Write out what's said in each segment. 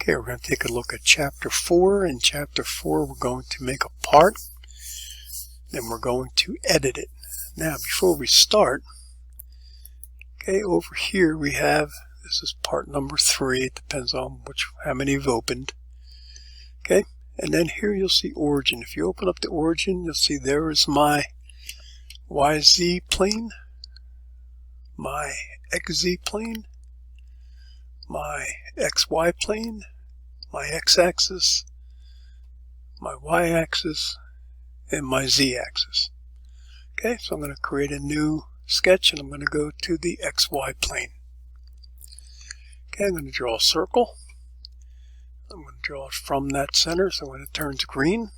Okay, we're going to take a look at Chapter 4. In Chapter 4, we're going to make a part, then we're going to edit it. Now, before we start, okay, over here we have, this is part number 3. It depends on how many you've opened. Okay, and then here you'll see origin. If you open up the origin, you'll see there is my YZ plane, my XZ plane, my XY plane, my X-axis, my Y-axis, and my Z-axis. Okay, so I'm going to create a new sketch and I'm going to go to the XY plane. Okay, I'm going to draw a circle. I'm going to draw it from that center, so when it turns green,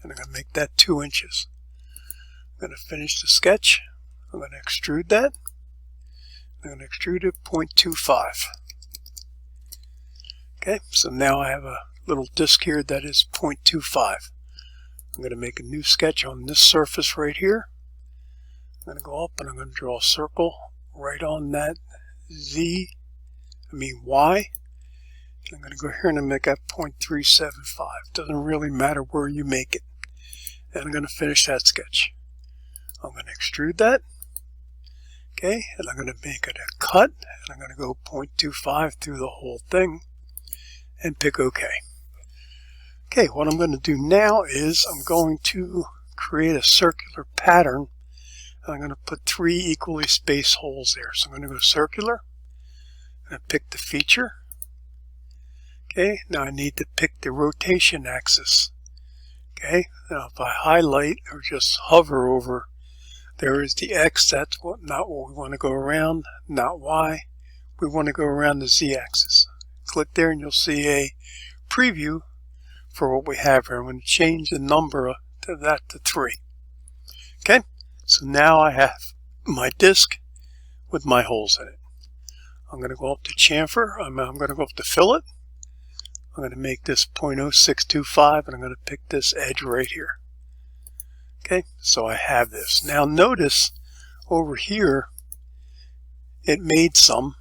and I'm going to make that 2 inches. I'm going to finish the sketch. I'm going to extrude that. I'm going to extrude it 0.25. Okay, so now I have a little disc here that is 0.25. I'm going to make a new sketch on this surface right here. I'm going to go up and I'm going to draw a circle right on that Y. I'm going to go here and make that 0.375. Doesn't really matter where you make it. And I'm going to finish that sketch. I'm going to extrude that. Okay, and I'm going to make it a cut. And I'm going to go 0.25 through the whole thing and pick OK. Okay, what I'm going to do now is I'm going to create a circular pattern. And I'm going to put 3 equally spaced holes there. So I'm going to go circular. I'm going to pick the feature. Okay, now I need to pick the rotation axis. Okay, now if I highlight or just hover over, there is the X. That's not what we want to go around, not Y. We want to go around the Z axis. Click there and you'll see a preview for what we have here. I'm going to change the number to that to 3. Okay, so now I have my disc with my holes in it. I'm going to go up to chamfer. I'm going to go up to fillet. I'm going to make this 0.0625 and I'm going to pick this edge right here. Okay, so I have this. Now notice over here it made some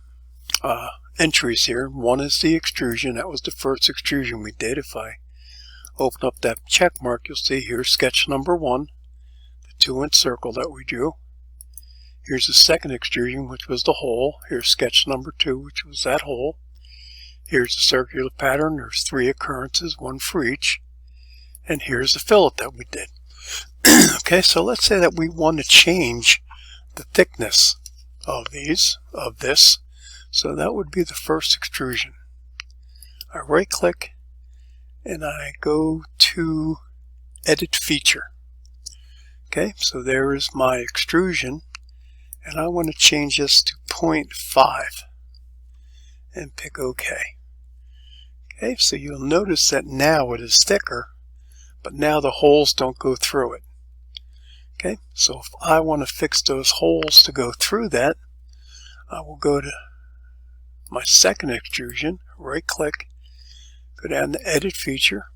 entries here. One is the extrusion. That was the first extrusion we did. If I open up that check mark, you'll see here sketch number 1, the 2-inch circle that we drew. Here's the second extrusion, which was the hole. Here's sketch number 2, which was that hole. Here's the circular pattern. There's 3 occurrences, 1 for each. And here's the fillet that we did. Okay, so let's say that we want to change the thickness of this. So that would be the first extrusion. I right click and I go to edit feature. Okay, so there is my extrusion and I want to change this to 0.5 and pick OK. Okay, so you'll notice that now it is thicker, but now the holes don't go through it. Okay, so if I want to fix those holes to go through that, I will go to my second extrusion, right click, go down to edit feature,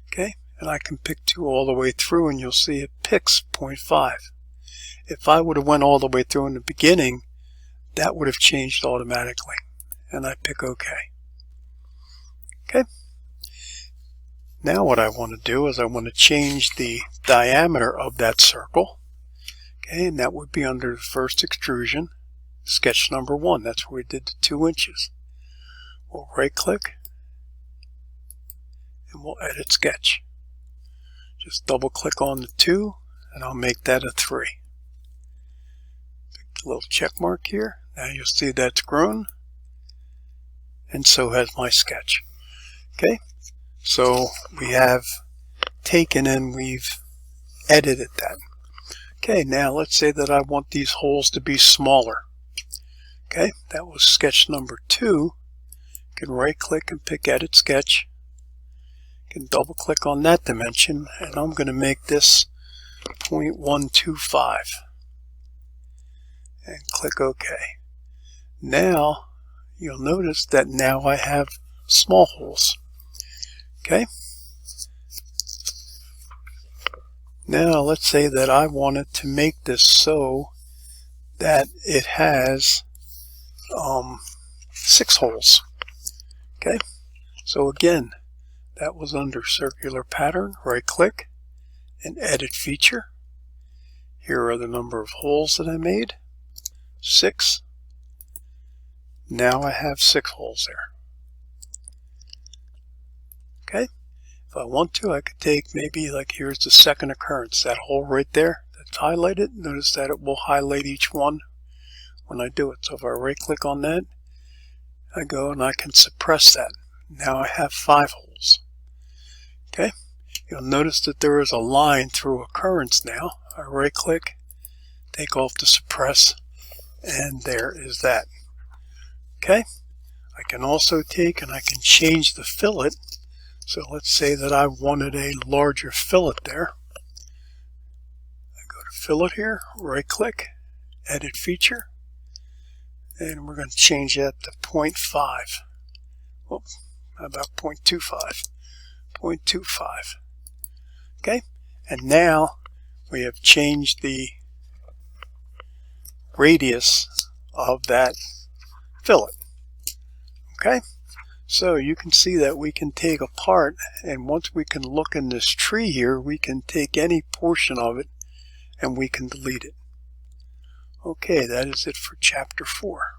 okay, and I can pick 2 all the way through and you'll see it picks 0.5. If I would have went all the way through in the beginning, that would have changed automatically, and I pick OK. Okay. Now what I want to do is I want to change the diameter of that circle. Okay, and that would be under the first extrusion, sketch number 1. That's where we did the 2 inches. We'll right click and we'll edit sketch. Just double click on the 2 and I'll make that a 3. Pick the little check mark here. Now you'll see that's grown, and so has my sketch. Okay, so we have taken and we've edited that. Okay, now let's say that I want these holes to be smaller. Okay, that was sketch number 2. You can right click and pick edit sketch. You can double click on that dimension and I'm going to make this 0.125 and click OK. Now you'll notice that now I have small holes. Okay, now let's say that I wanted to make this so that it has 6 holes. Okay, So again, that was under circular pattern. Right click and edit feature. Here are the number of holes that I made. 6. Now I have 6 holes there. Okay. If I want to, I could take maybe, like, here's the second occurrence, that hole right there that's highlighted. Notice that it will highlight each one when I do it. So if I right click on that, I go and I can suppress that. Now I have 5 holes. Okay. You'll notice that there is a line through occurrence now. I right click, take off the suppress, and there is that. Okay. I can also take and I can change the fillet. So let's say that I wanted a larger fillet there. I go to fillet here, right click, edit feature, and we're going to change that to 0.5. Well, how about 0.25? 0.25. Okay, and now we have changed the radius of that fillet. Okay. So you can see that we can take apart, and once we can look in this tree here, we can take any portion of it and we can delete it. Okay, that is it for chapter 4.